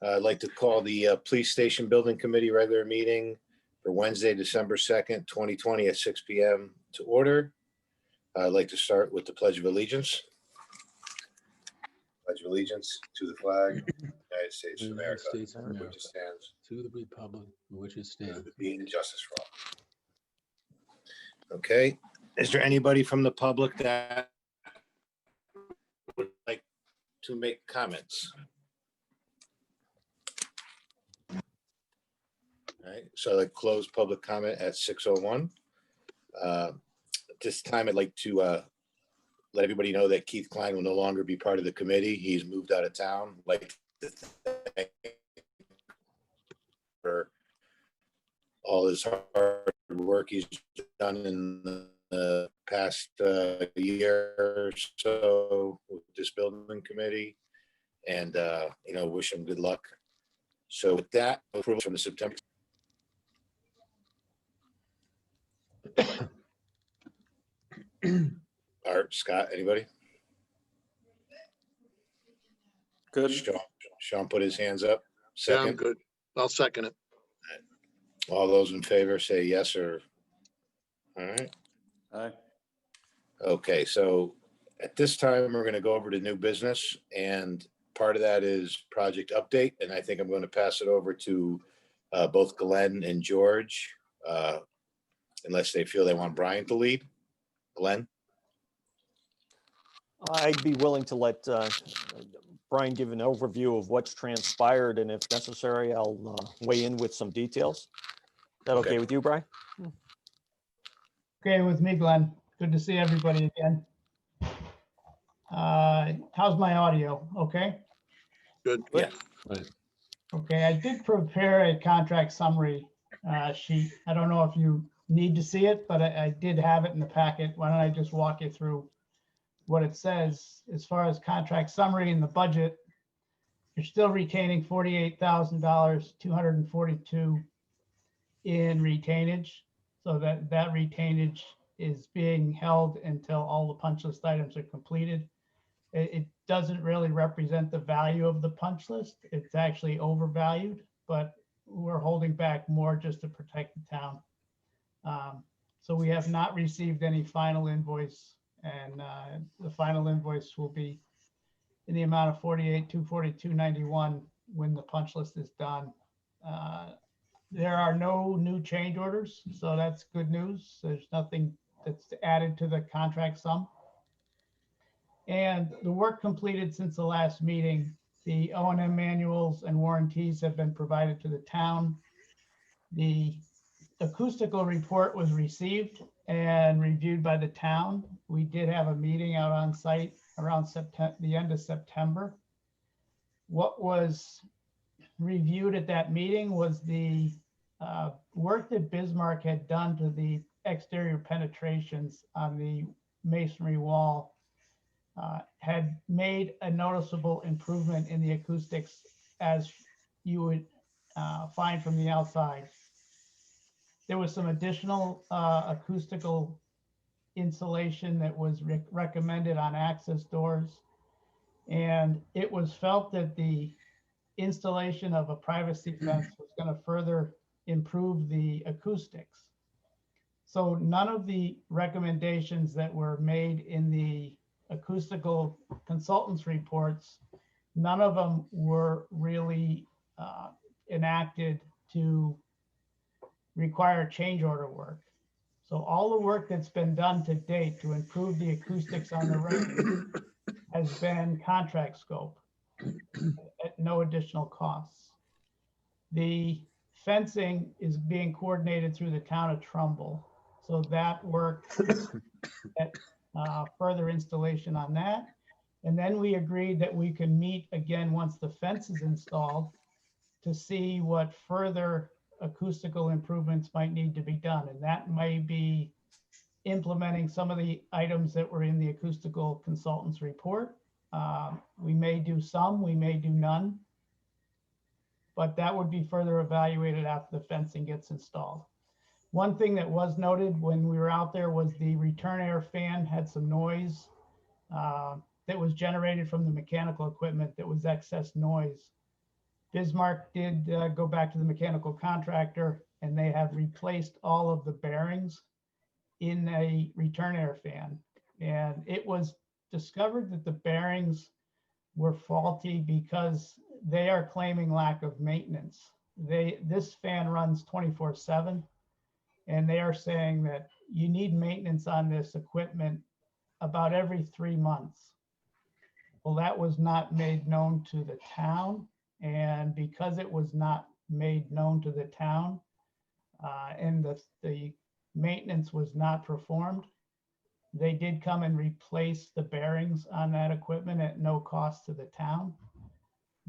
I'd like to call the Police Station Building Committee regular meeting for Wednesday, December 2nd, 2020 at 6 p.m. to order. I'd like to start with the Pledge of Allegiance. Pledge of allegiance to the flag of the United States of America, which it stands, to the republic for which it stands, being justice for all. Okay, is there anybody from the public that would like to make comments? All right, so I'd like to close public comment at 6:01. At this time, I'd like to let everybody know that Keith Klein will no longer be part of the committee. He's moved out of town. I'd like to thank for all his hard work he's done in the past year or so with this building committee, and wish him good luck. So with that, approval from the September. Art, Scott, anybody? Good. Sean put his hands up. Yeah, I'm Second. good. I'll second it. All those in favor say yes or. All right. Aye. Okay, so at this time, we're going to go over to new business, and part of that is project update. And I think I'm going to pass it over to both Glenn and George, unless they feel they want Brian to lead. Glenn? I'd be willing to let Brian give an overview of what's transpired, and if necessary, I'll weigh in with some details. Is that okay with you, Brian? Okay with me, Glenn. Good to see everybody again. How's my audio? Okay? Good. Yeah. Okay, I did prepare a contract summary sheet. I don't know if you need to see it, but I did have it in the packet. Why don't I just walk you through what it says as far as contract summary and the budget. You're still retaining $48,000, 242 in retainage. So that retainage is being held until all the punch list items are completed. It doesn't really represent the value of the punch list. It's actually overvalued, but we're holding back more just to protect the town. So we have not received any final invoice, and the final invoice will be in the amount of $48,242.91 when the punch list is done. There are no new change orders, so that's good news. There's nothing that's added to the contract sum. And the work completed since the last meeting, the O&M manuals and warranties have been provided to the town. The acoustical report was received and reviewed by the town. We did have a meeting out on site around the end of September. What was reviewed at that meeting was the work that Bismarck had done to the exterior penetrations on the masonry wall had made a noticeable improvement in the acoustics, as you would find from the outside. There was some additional acoustical insulation that was recommended on access doors, and it was felt that the installation of a privacy fence was going to further improve the acoustics. So none of the recommendations that were made in the acoustical consultants reports, none of them were really enacted to require change order work. So all the work that's been done to date to improve the acoustics on the range has been contract scope at no additional costs. The fencing is being coordinated through the town of Trumbull. So that work, further installation on that. And then we agreed that we can meet again once the fence is installed to see what further acoustical improvements might need to be done. And that may be implementing some of the items that were in the acoustical consultants report. We may do some, we may do none, but that would be further evaluated after the fencing gets installed. One thing that was noted when we were out there was the return air fan had some noise that was generated from the mechanical equipment that was excess noise. Bismarck did go back to the mechanical contractor, and they have replaced all of the bearings in a return air fan. And it was discovered that the bearings were faulty because they are claiming lack of maintenance. This fan runs 24/7, and they are saying that you need maintenance on this equipment about every 3 months. Well, that was not made known to the town, and because it was not made known to the town, and the maintenance was not performed, they did come and replace the bearings on that equipment at no cost to the town.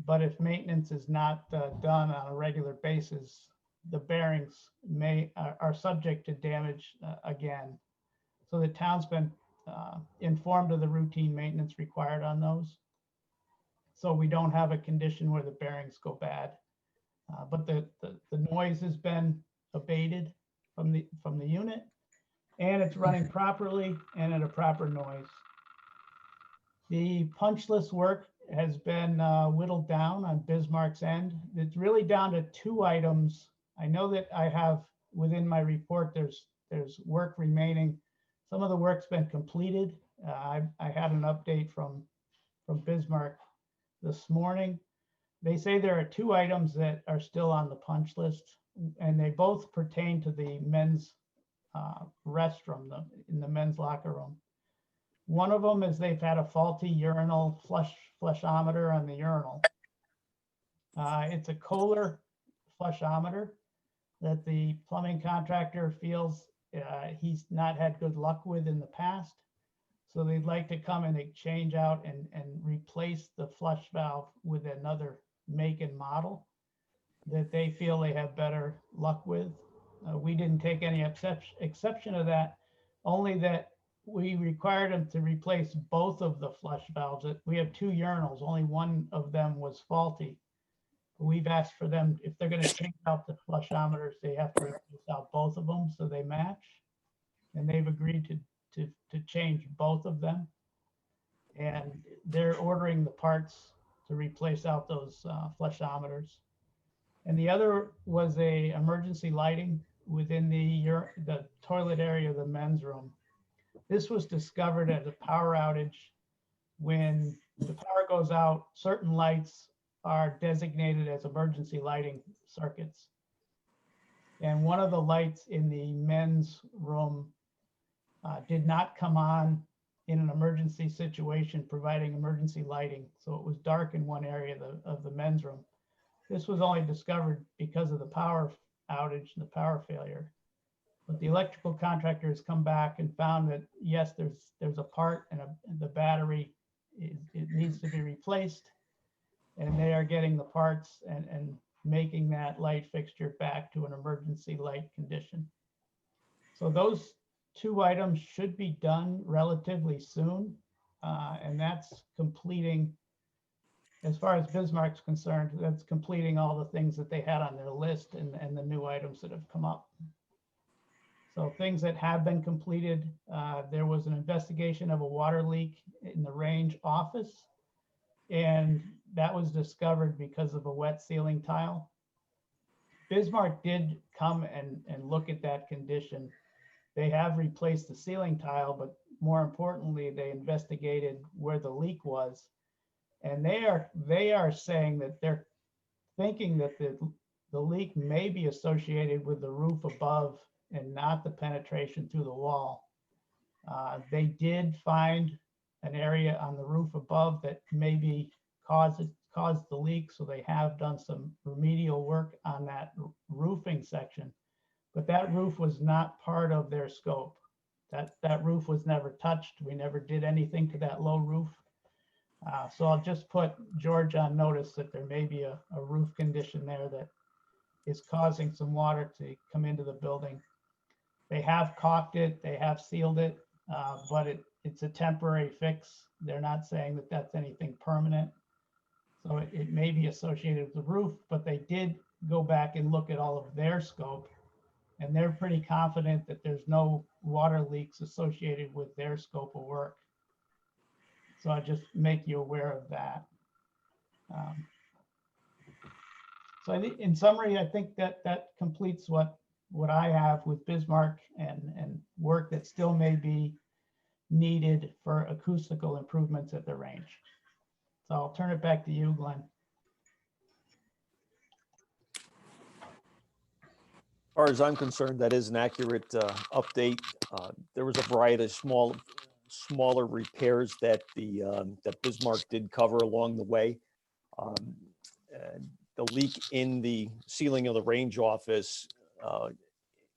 But if maintenance is not done on a regular basis, the bearings are subject to damage again. So the town's been informed of the routine maintenance required on those. So we don't have a condition where the bearings go bad. But the noise has been abated from the unit, and it's running properly and at a proper noise. The punch list work has been whittled down on Bismarck's end. It's really down to 2 items. I know that I have within my report, there's work remaining. Some of the work's been completed. I had an update from Bismarck this morning. They say there are 2 items that are still on the punch list, and they both pertain to the men's restroom, in the men's locker room. One of them is they've had a faulty urinal flushometer on the urinal. It's a Kohler flushometer that the plumbing contractor feels he's not had good luck with in the past. So they'd like to come and change out and replace the flush valve with another make and model that they feel they have better luck with. We didn't take any exception to that, only that we required them to replace both of the flush valves. We have 2 urinals, only one of them was faulty. We've asked for them, if they're going to change out the flushometers, they have to replace out both of them so they match. And they've agreed to change both of them. And they're ordering the parts to replace out those flushometers. And the other was a emergency lighting within the toilet area of the men's room. This was discovered as a power outage. When the power goes out, certain lights are designated as emergency lighting circuits. And one of the lights in the men's room did not come on in an emergency situation, providing emergency lighting. So it was dark in one area of the men's room. This was only discovered because of the power outage and the power failure. But the electrical contractor has come back and found that, yes, there's a part and the battery, it needs to be replaced. And they are getting the parts and making that light fixture back to an emergency light condition. So those 2 items should be done relatively soon. And that's completing, as far as Bismarck's concerned, that's completing all the things that they had on their list and the new items that have come up. So things that have been completed, there was an investigation of a water leak in the range office. And that was discovered because of a wet ceiling tile. Bismarck did come and look at that condition. They have replaced the ceiling tile, but more importantly, they investigated where the leak was. And they are saying that they're thinking that the leak may be associated with the roof above and not the penetration through the wall. They did find an area on the roof above that maybe caused the leak, so they have done some remedial work on that roofing section. But that roof was not part of their scope. That roof was never touched. We never did anything to that low roof. So I'll just put George on notice that there may be a roof condition there that is causing some water to come into the building. They have caulked it, they have sealed it, but it's a temporary fix. They're not saying that that's anything permanent. So it may be associated with the roof, but they did go back and look at all of their scope. And they're pretty confident that there's no water leaks associated with their scope of work. So I just make you aware of that. So I think, in summary, I think that completes what I have with Bismarck and work that still may be needed for acoustical improvements at the range. So I'll turn it back to you, Glenn. As far as I'm concerned, that is an accurate update. There was a variety of smaller repairs that that Bismarck did cover along the way. And the leak in the ceiling of the range office,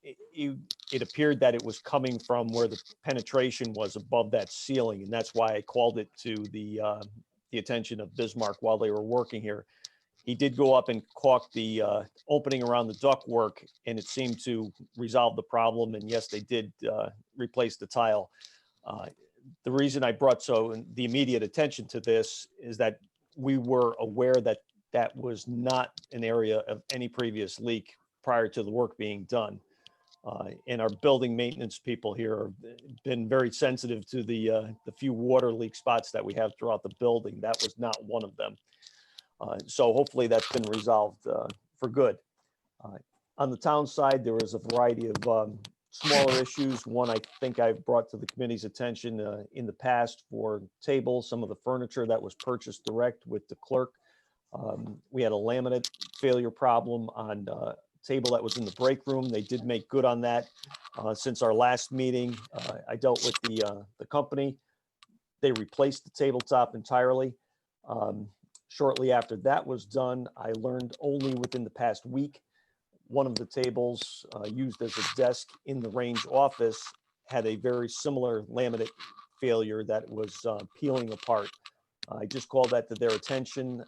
it appeared that it was coming from where the penetration was above that ceiling, and that's why I called it to the attention of Bismarck while they were working here. He did go up and caulk the opening around the ductwork, and it seemed to resolve the problem. And yes, they did replace the tile. The reason I brought the immediate attention to this is that we were aware that that was not an area of any previous leak prior to the work being done. And our building maintenance people here have been very sensitive to the few water leak spots that we have throughout the building. That was not one of them. So hopefully that's been resolved for good. On the town side, there was a variety of smaller issues. One I think I've brought to the committee's attention in the past for tables, some of the furniture that was purchased direct with the clerk. We had a laminate failure problem on a table that was in the break room. They did make good on that. Since our last meeting, I dealt with the company. They replaced the tabletop entirely. Shortly after that was done, I learned only within the past week, one of the tables used as a desk in the range office had a very similar laminate failure that was peeling apart. I just called that to their attention.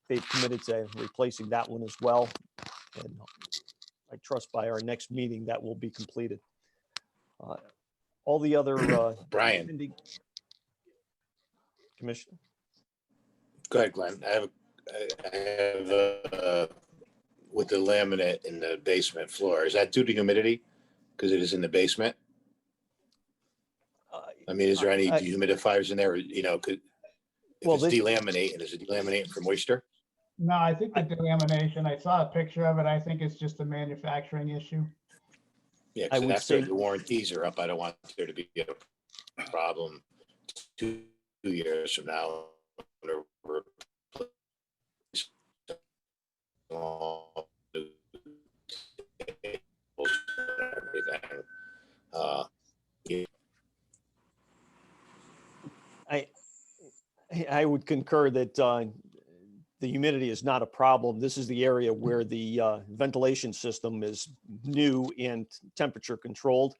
They've committed to replacing that one as well. And I trust by our next meeting that will be completed. All the other Brian, Commissioner. go ahead, Glenn. I have with the laminate in the basement floor, is that due to humidity? Because it is in the basement? I mean, is there any dehumidifiers in there, you know, if Well, it's delaminating, is it delaminating from moisture? No, I think the delamination, I saw a picture of it. I think it's just a manufacturing issue. Yeah, I because would after say- the warranties are up, I don't want there to be a problem 2 years from now. When we're all new tables and everything. Yeah, I would concur that the humidity is not a problem. This is the area where the ventilation system is new and temperature controlled.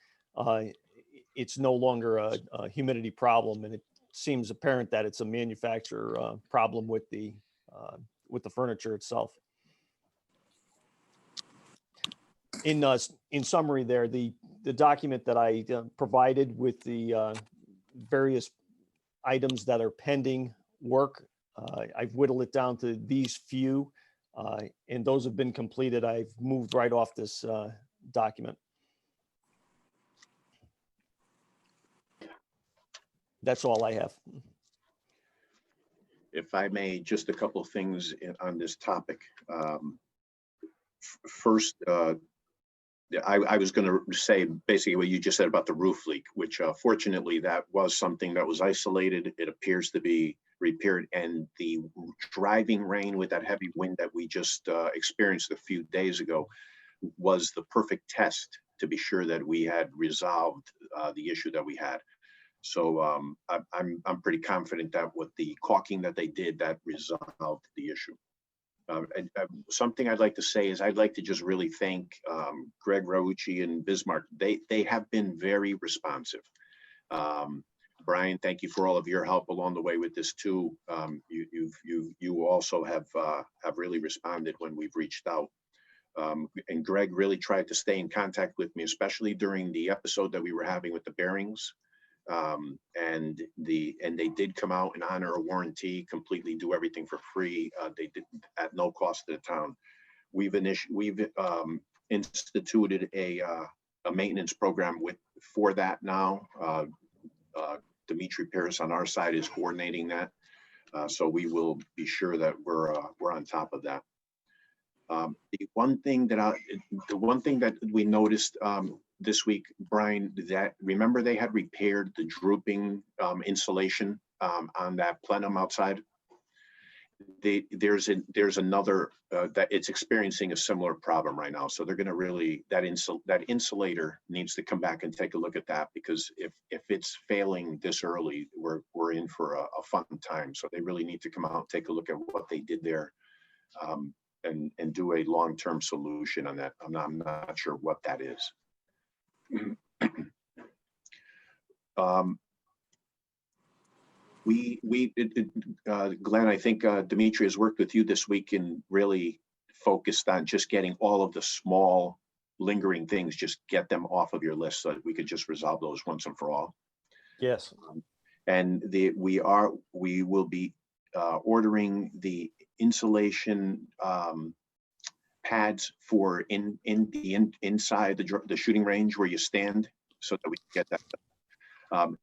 It's no longer a humidity problem, and it seems apparent that it's a manufacturer problem with the furniture itself. In summary, there, the document that I provided with the various items that are pending work, I've whittled it down to these few, and those have been completed. I've moved right off this document. That's all I have. If I may, just a couple of things on this topic. First, I was going to say basically what you just said about the roof leak, which fortunately that was something that was isolated. It appears to be repaired, and the driving rain with that heavy wind that we just experienced a few days ago was the perfect test to be sure that we had resolved the issue that we had. So I'm pretty confident that with the caulking that they did, that resolved the issue. And something I'd like to say is I'd like to just really thank Greg Raucci and Bismarck. They have been very responsive. Brian, thank you for all of your help along the way with this too. You also have really responded when we've reached out. And Greg really tried to stay in contact with me, especially during the episode that we were having with the bearings. And they did come out and honor a warranty, completely do everything for free. They did at no cost to the town. We've instituted a maintenance program for that now. Dimitri Pierce on our side is coordinating that, so we will be sure that we're on top of that. The one thing that we noticed this week, Brian, that remember they had repaired the drooping insulation on that plenum outside. There's another that it's experiencing a similar problem right now. So they're going to really that insulator needs to come back and take a look at that, because if it's failing this early, we're in for a fun time. So they really need to come out and take a look at what they did there. And do a long-term solution on that. I'm not sure what that is. Glenn, I think Dimitri has worked with you this week and really focused on just getting all of the small lingering things, just get them off of your list so that we could just resolve those once and for all. Yes. And we will be ordering the insulation pads for inside the shooting range where you stand, so that we can get that done.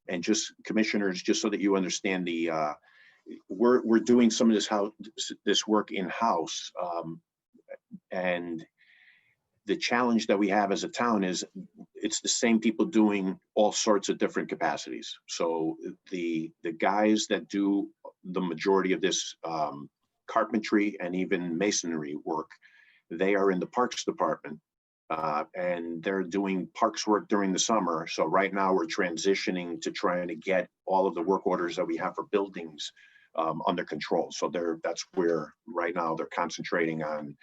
And just commissioners, just so that you understand, we're doing some of this work in-house, and the challenge that we have as a town is it's the same people doing all sorts of different capacities. So the guys that do the majority of this carpentry and even masonry work, they are in the parks department, and they're doing parks work during the summer. So right now we're transitioning to trying to get all of the work orders that we have for buildings under control. So that's where right now they're concentrating on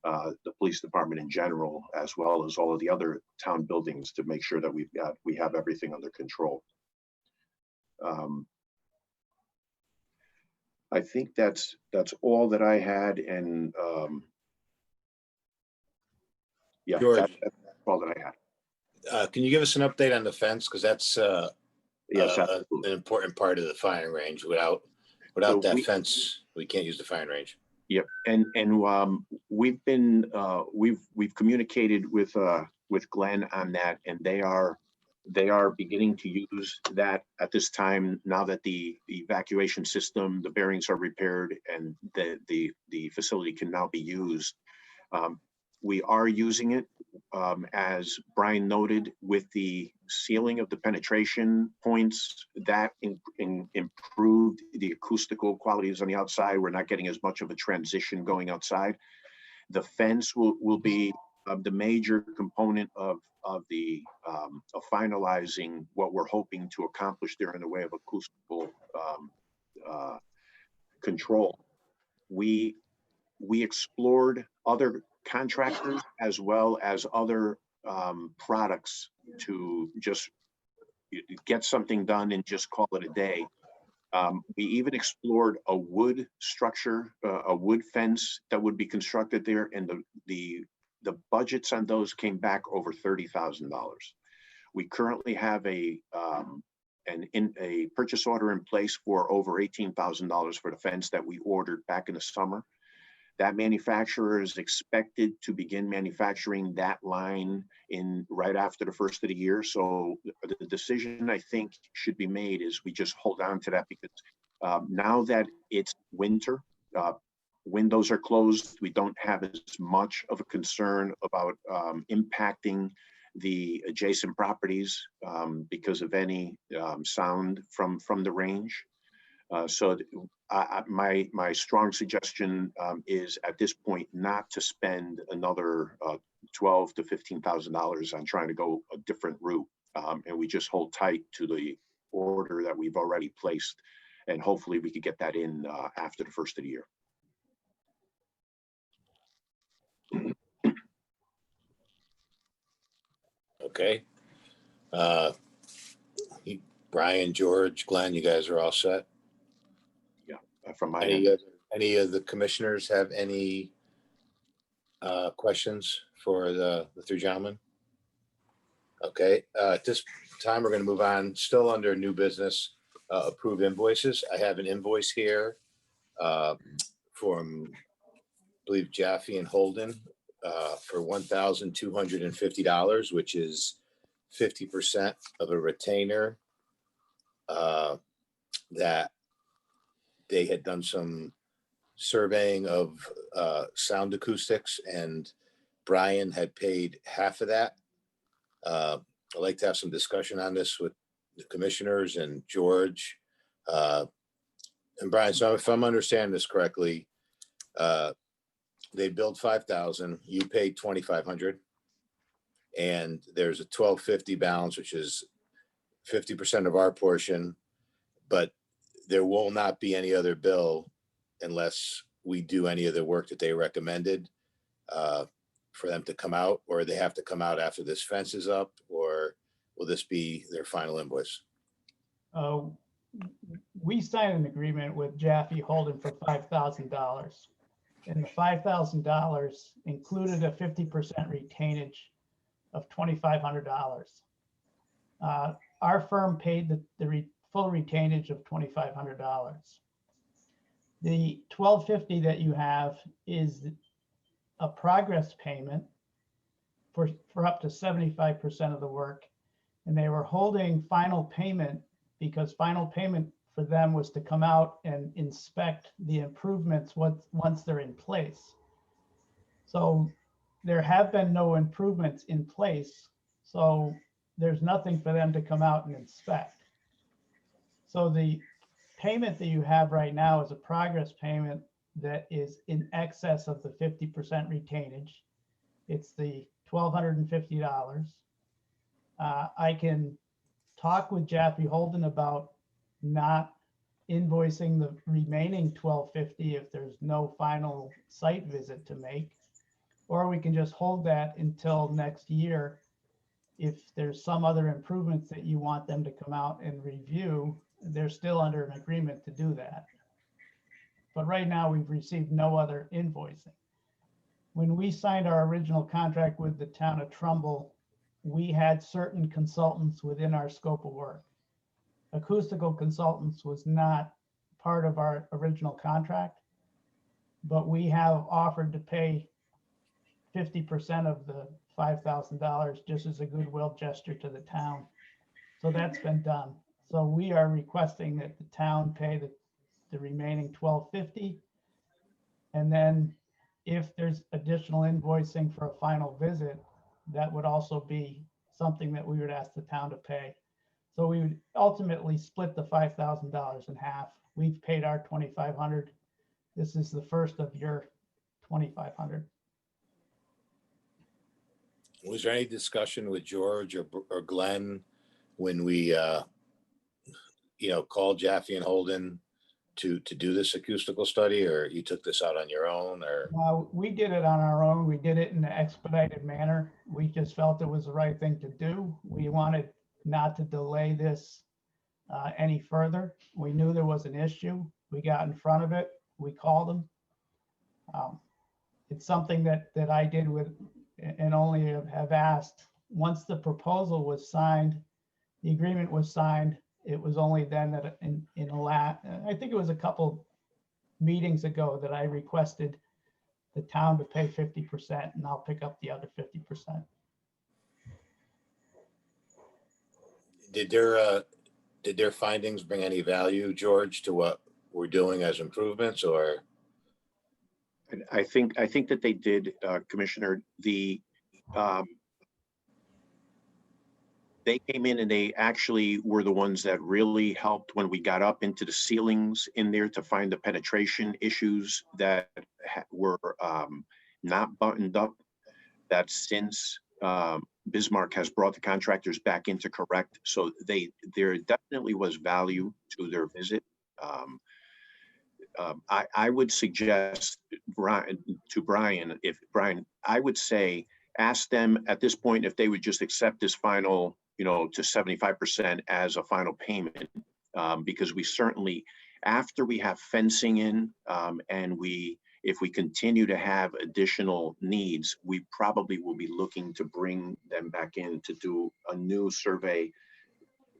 the police department in general, as well as all of the other town buildings, to make sure that we have everything under control. I think that's all that I had, and yeah, George. that's all that I had. Can you give us an update on the fence? Because that's Yes, an absolutely. important part of the firing range. Without So that fence, we can't use the firing range. Yep, and we've communicated with Glenn on that, and they are beginning to use that at this time, now that the evacuation system, the bearings are repaired, and the facility can now be used. We are using it, as Brian noted, with the sealing of the penetration points, that improved the acoustical qualities on the outside. We're not getting as much of a transition going outside. The fence will be the major component of finalizing what we're hoping to accomplish there in the way of acoustical control. We explored other contractors as well as other products to just get something done and just call it a day. We even explored a wood structure, a wood fence that would be constructed there, and the budgets on those came back over $30,000. We currently have a purchase order in place for over $18,000 for the fence that we ordered back in the summer. That manufacturer is expected to begin manufacturing that line right after the first of the year. So the decision I think should be made is we just hold on to that, because now that it's winter, windows are closed, we don't have as much of a concern about impacting the adjacent properties because of any sound from the range. So my strong suggestion is at this point not to spend another $12,000 to $15,000 on trying to go a different route, and we just hold tight to the order that we've already placed, and hopefully we could get that in after the first of the year. Okay. Brian, George, Glenn, you guys are all set? From my end. Any of the commissioners have any questions for the three gentlemen? Okay, at this time, we're going to move on, still under new business, approve invoices. I have an invoice here from, I believe, Jaffe and Holden for $1,250, which is 50% of a retainer that they had done some surveying of sound acoustics, and Brian had paid half of that. I'd like to have some discussion on this with the commissioners and George. And Brian, so if I'm understanding this correctly, they billed 5,000, you paid 2,500. And there's a 1,250 balance, which is 50% of our portion, but there will not be any other bill unless we do any of the work that they recommended for them to come out, or they have to come out after this fence is up, or will this be their final invoice? We signed an agreement with Jaffe Holden for $5,000. And the $5,000 included a 50% retainage of $2,500. Our firm paid the full retainage of $2,500. The $1,250 that you have is a progress payment for up to 75% of the work. And they were holding final payment because final payment for them was to come out and inspect the improvements once they're in place. So there have been no improvements in place. So there's nothing for them to come out and inspect. So the payment that you have right now is a progress payment that is in excess of the 50% retainage. It's the $1,250. I can talk with Jaffe Holden about not invoicing the remaining $1,250 if there's no final site visit to make, or we can just hold that until next year. If there's some other improvements that you want them to come out and review, they're still under an agreement to do that. But right now we've received no other invoicing. When we signed our original contract with the town of Trumbull, we had certain consultants within our scope of work. Acoustical consultants was not part of our original contract, but we have offered to pay 50% of the $5,000 just as a goodwill gesture to the town. So that's been done. So we are requesting that the town pay the remaining $1,250. And then if there's additional invoicing for a final visit, that would also be something that we would ask the town to pay. So we would ultimately split the $5,000 in half. We've paid our $2,500. This is the first of your $2,500. Was there any discussion with George or Glenn when we, called Jaffe and Holden to do this acoustical study, or you took this out on your own, or? We did it on our own. We did it in an expedited manner. We just felt it was the right thing to do. We wanted not to delay this any further. We knew there was an issue. We got in front of it. We called them. It's something that I did with, and only have asked, once the proposal was signed, the agreement was signed, it was only then that I think it was a couple meetings ago that I requested the town to pay 50% and I'll pick up the other 50%. Did their findings bring any value, George, to what we're doing as improvements, or? I think that they did, Commissioner. They came in and they actually were the ones that really helped when we got up into the ceilings in there to find the penetration issues that were not buttoned up, that since Bismarck has brought the contractors back in to correct. So there definitely was value to their visit. I would suggest Brian, I would say, ask them at this point if they would just accept this final, to 75% as a final payment, because we certainly, after we have fencing in, and if we continue to have additional needs, we probably will be looking to bring them back in to do a new survey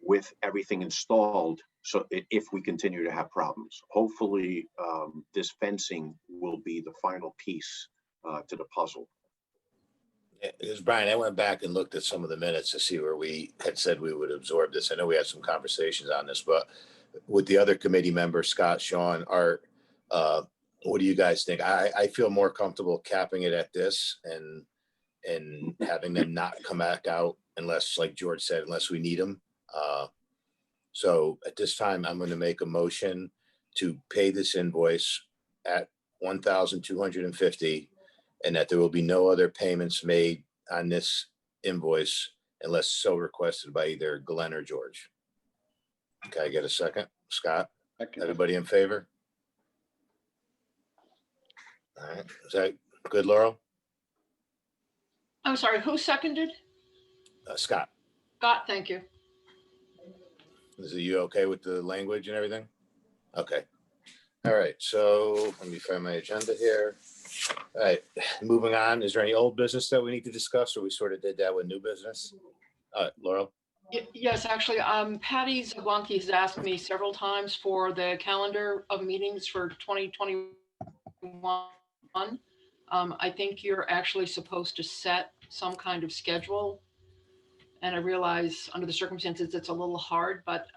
with everything installed. So if we continue to have problems, hopefully this fencing will be the final piece to the puzzle. Because Brian, I went back and looked at some of the minutes to see where we had said we would absorb this. I know we had some conversations on this, but with the other committee members, Scott, Sean, Art, What do you guys think? I feel more comfortable capping it at this and having them not come back out unless, like George said, unless we need them. So at this time, I'm going to make a motion to pay this invoice at 1,250, and that there will be no other payments made on this invoice unless so requested by either Glenn or George. Can I get a second? Scott, everybody in favor? All right, is that good, Laurel? I'm sorry, who seconded? Scott, Scott, thank you. is it you okay with the language and everything? Okay. All right, so let me find my agenda here. All right, moving on. Is there any old business that we need to discuss, or we sort of did that with new business? Laurel? Yes, actually, Patty Zagwanki has asked me several times for the calendar of meetings for 2021. I think you're actually supposed to set some kind of schedule. And I realize under the circumstances, it's a little hard, but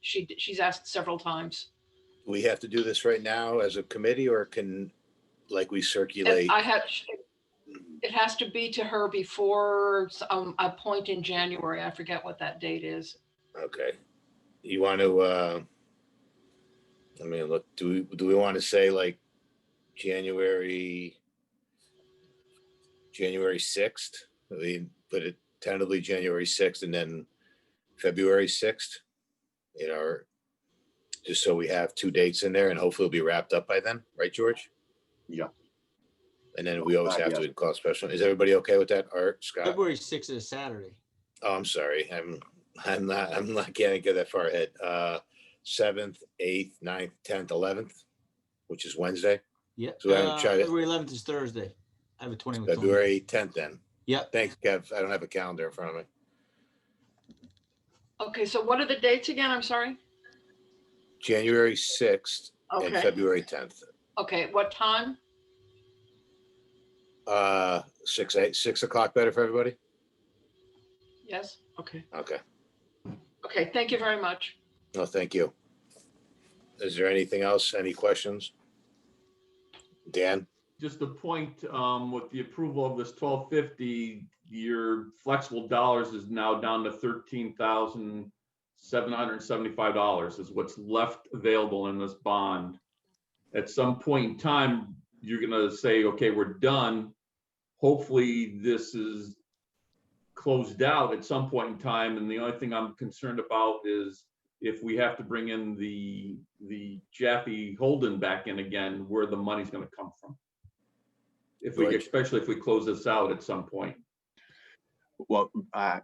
she's asked several times. Do we have to do this right now as a committee, or can, like, we circulate? It has to be to her before a point in January. I forget what that date is. Okay. You want to, I mean, look, do we want to say like January 6th? We put it tentatively January 6th and then February 6th, you know, or just so we have 2 dates in there, and hopefully it'll be wrapped up by then, right, George? Yeah. And then we always have Yes. to call special. Is everybody okay with that, Art, Scott? February 6th is Saturday. Oh, I'm sorry. I'm not, can't get that far ahead. 7th, 8th, 9th, 10th, 11th, which is Wednesday. Yeah. So we're gonna try to- February 11th is Thursday. I have a 20 with Tony. February 10th then. Yep. Thanks, Kev. I don't have a calendar in front of me. Okay, so what are the dates again? I'm sorry. January 6th and Okay, February 10th. okay, what time? 6 o'clock better for everybody? Yes, okay. Okay. Okay, thank you very much. No, thank you. Is there anything else? Any questions? Dan? Just a point, with the approval of this 1250, your flexible dollars is now down to $13,775 is what's left available in this bond. At some point in time, you're gonna say, okay, we're done. Hopefully this is closed out at some point in time. And the only thing I'm concerned about is if we have to bring in the Jaffe Holden back in again, where the money's gonna come from. If we, Right. especially if we close this out at some point. Well,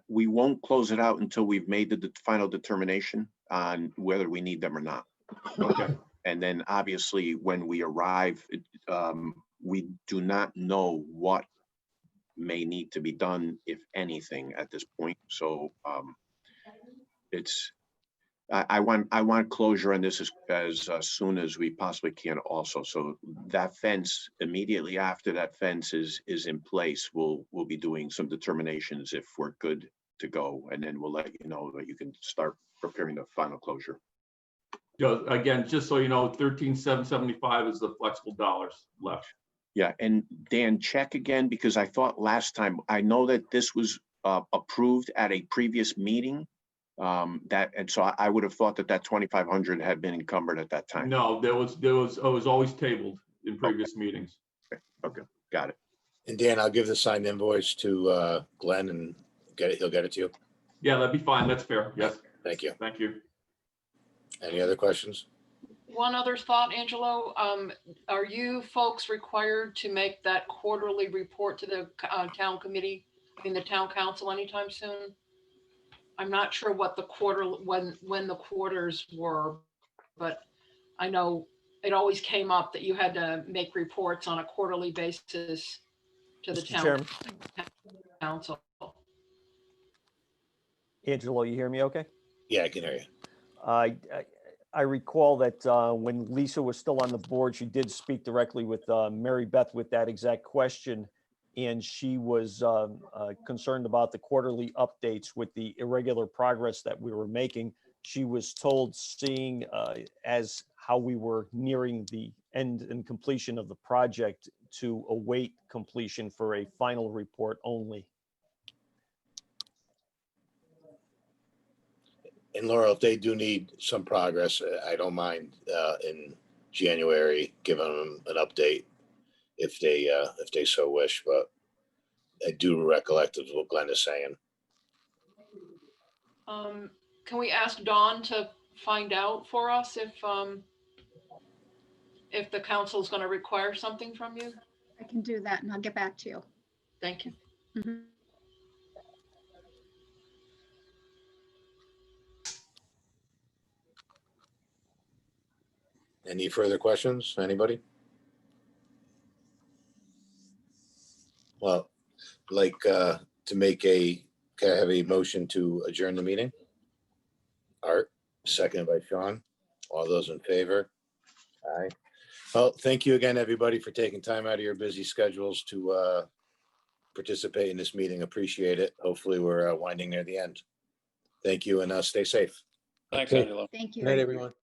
we won't close it out until we've made the final determination on whether we need them or not. Okay. And then obviously, when we arrive, we do not know what may need to be done, if anything, at this point. So I want closure on this as soon as we possibly can also. So that fence, immediately after that fence is in place, we'll be doing some determinations if we're good to go. And then we'll let you know that you can start preparing the final closure. Yeah, again, just so you know, 13,775 is the flexible dollars left. Yeah, and Dan, check again, because I thought last time, I know that this was approved at a previous meeting. And so I would have thought that 2,500 had been encumbered at that time. No, it was always tabled in previous meetings. Okay, got it. And Dan, I'll give the signed invoice to Glenn and he'll get it to you. Yeah, that'd be fine. That's fair. Yes, Thank you. thank you. Any other questions? One other thought, Angelo, are you folks required to make that quarterly report to the town committee, the town council anytime soon? I'm not sure what the when the quarters were, but I know it always came up that you had to make reports on a quarterly basis to the Mr. town Chairman, council. Angelo, you hear me okay? Yeah, I can hear you. I recall that when Lisa was still on the board, she did speak directly with Mary Beth with that exact question. And she was concerned about the quarterly updates with the irregular progress that we were making. She was told, seeing as how we were nearing the end and completion of the project to await completion for a final report only. And Laura, if they do need some progress, I don't mind in January giving them an update if they so wish, but I do recollect of what Glenn is saying. Can we ask Dawn to find out for us if the council is going to require something from you? I can do that and I'll get back to you. Thank you. Mhm. Any further questions? Anybody? Well, like to make can I have a motion to adjourn the meeting? Art, seconded by Sean. All those in favor? Aye. Well, thank you again, everybody, for taking time out of your busy schedules to participate in this meeting. Appreciate it. Hopefully, we're winding near the end. Thank you and stay safe. Thanks, Okay. Angelo. Thank you. Night, everyone.